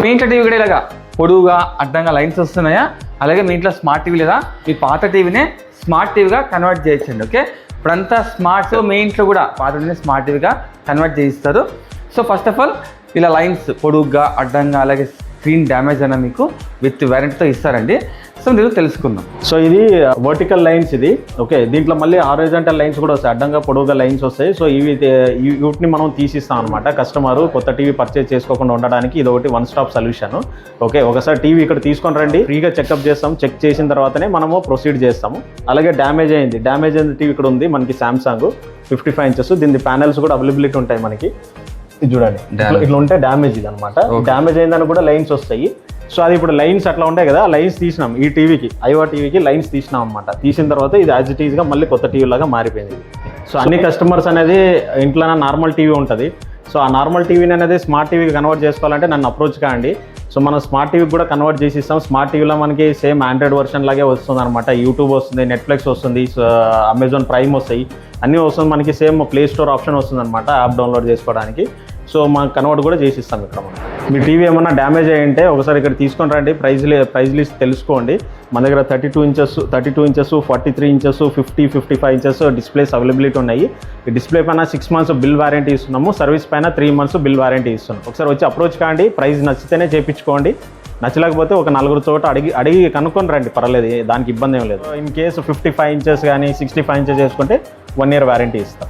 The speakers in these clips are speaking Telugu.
మీ ఇంట్లో టీవీ కూడా ఇలాగా పొడువుగా అడ్డంగా లైన్స్ వస్తున్నాయా? అలాగే మీ ఇంట్లో స్మార్ట్ టీవీ లేదా? మీ పాత టీవీనే స్మార్ట్ టీవీగా కన్వర్ట్ చేయొచ్చండి. ఓకే, ఇప్పుడంతా స్మార్ట్. మీ ఇంట్లో కూడా పాత టీవీని స్మార్ట్ టీవీగా కన్వర్ట్ చేయిస్తారు. సో ఫస్ట్ ఆఫ్ ఆల్ ఇలా లైన్స్ పొడుగ్గా అడ్డంగా అలాగే స్క్రీన్ డ్యామేజ్ అయినా మీకు విత్ వారంటీతో ఇస్తారండి. సో మీరు తెలుసుకుందాం. సో ఇది వర్టికల్ లైన్స్ ఇది. ఓకే, దీంట్లో మళ్ళీ హారిజాంటల్ లైన్స్ కూడా వస్తాయి, అడ్డంగా పొడవుగా లైన్స్ వస్తాయి. సో వీటిని మనం తీసిస్తాం అనమాట. కస్టమర్ కొత్త టీవీ పర్చేజ్ చేసుకోకుండా ఉండడానికి ఇది ఒకటి వన్ స్టాప్ సొల్యూషన్. ఓకే, ఒకసారి టీవీ ఇక్కడ తీసుకొని రండి, ఫ్రీగా చెకప్ చేస్తాం. చెక్ చేసిన తర్వాతనే మనము ప్రొసీడ్ చేస్తాము. అలాగే డ్యామేజ్ అయింది టీవీ ఇక్కడ ఉంది మనకి సామ్సంగ్ 55 ఇంచెస్. దీని ప్యానెల్స్ కూడా అవైలబిలిటీ ఉంటాయి మనకి. ఇది చూడండి, ఇట్లా ఉంటే డ్యామేజ్ ఇది అనమాట. డ్యామేజ్ అయిందని కూడా లైన్స్ వస్తాయి. సో అది ఇప్పుడు లైన్స్ అట్లా ఉంటాయి కదా, లైన్స్ తీసినాం. ఈ టీవీకి ఐవా టీవీకి లైన్స్ తీసినాం అనమాట. తీసిన తర్వాత ఇది యాజ్ ఇట్ ఈస్గా మళ్ళీ కొత్త టీవీ లాగా మారిపోయింది. సో అన్ని కస్టమర్స్ అనేది ఇంట్లో నార్మల్ టీవీ ఉంటుంది. సో ఆ నార్మల్ టీవీని అనేది స్మార్ట్ టీవీకి కన్వర్ట్ చేసుకోవాలంటే నన్ను అప్రోచ్ కాండి. సో మనం స్మార్ట్ టీవీకి కూడా కన్వర్ట్ చేసి ఇస్తాం. స్మార్ట్ టీవీలో మనకి సేమ్ ఆండ్రాయిడ్ వర్షన్ లాగే వస్తుంది అనమాట. యూట్యూబ్ వస్తుంది, నెట్ఫ్లిక్స్ వస్తుంది, అమెజాన్ ప్రైమ్ వస్తాయి, అన్నీ వస్తుంది. మనకి సేమ్ ప్లే స్టోర్ ఆప్షన్ వస్తుంది అనమాట యాప్ డౌన్లోడ్ చేసుకోవడానికి. సో మనం కన్వర్ట్ కూడా చేసి ఇస్తాం ఇక్కడ. మనం మీ టీవీ ఏమన్నా డ్యామేజ్ అయ్యి ఉంటే ఒకసారి ఇక్కడ తీసుకొని రండి, ప్రైస్ లిస్ట్ తెలుసుకోండి. మన దగ్గర 32 inches 43 inches 55 inches displays availability ఉన్నాయి. ఈ డిస్ప్లే పైన 6 మంత్స్ బిల్ వారంటీ ఇస్తున్నాము. సర్వీస్ పైన 3 మంత్స్ బిల్ వారంటీ ఇస్తున్నాం. ఒకసారి వచ్చి అప్రోచ్ కాండి. ప్రైస్ నచ్చితేనే చేయించుకోండి, నచ్చలేకపోతే ఒక 4 చోట అడిగి కనుక్కొని రండి, పర్లేదు, దానికి ఇబ్బంది ఏం లేదు. ఇన్ కేసు 55 ఇంచెస్ కానీ 65 ఇంచెస్ చేసుకుంటే 1 year వారంటీ ఇస్తాం.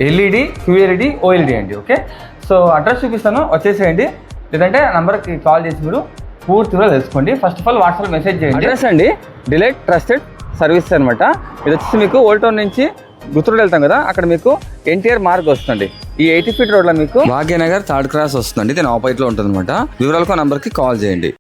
ఎల్ఈడి, QLED, OLED అండి. ఓకే, సో అడ్రస్ చూపిస్తాను, వచ్చేసేయండి. లేదంటే నంబర్కి కాల్ చేసి మీరు పూర్తిగా తెలుసుకోండి. First of all WhatsApp message చేయండి. అడ్రస్ అండి డిలైట్ ట్రస్టెడ్ సర్వీస్ అనమాట. ఇది వచ్చేసి మీకు ఓల్డ్ టౌన్ నుంచి గుంటూరు వెళ్తాం కదా, అక్కడ మీకు NTR మార్క్ వస్తుంది. ఈ 80 feet రోడ్లో మీకు భాగ్యనగర్ 3rd cross వస్తుందండి. దీని ఆపోజిట్లో ఉంటుంది అనమాట. వివరాలకు నంబర్కి కాల్ చేయండి.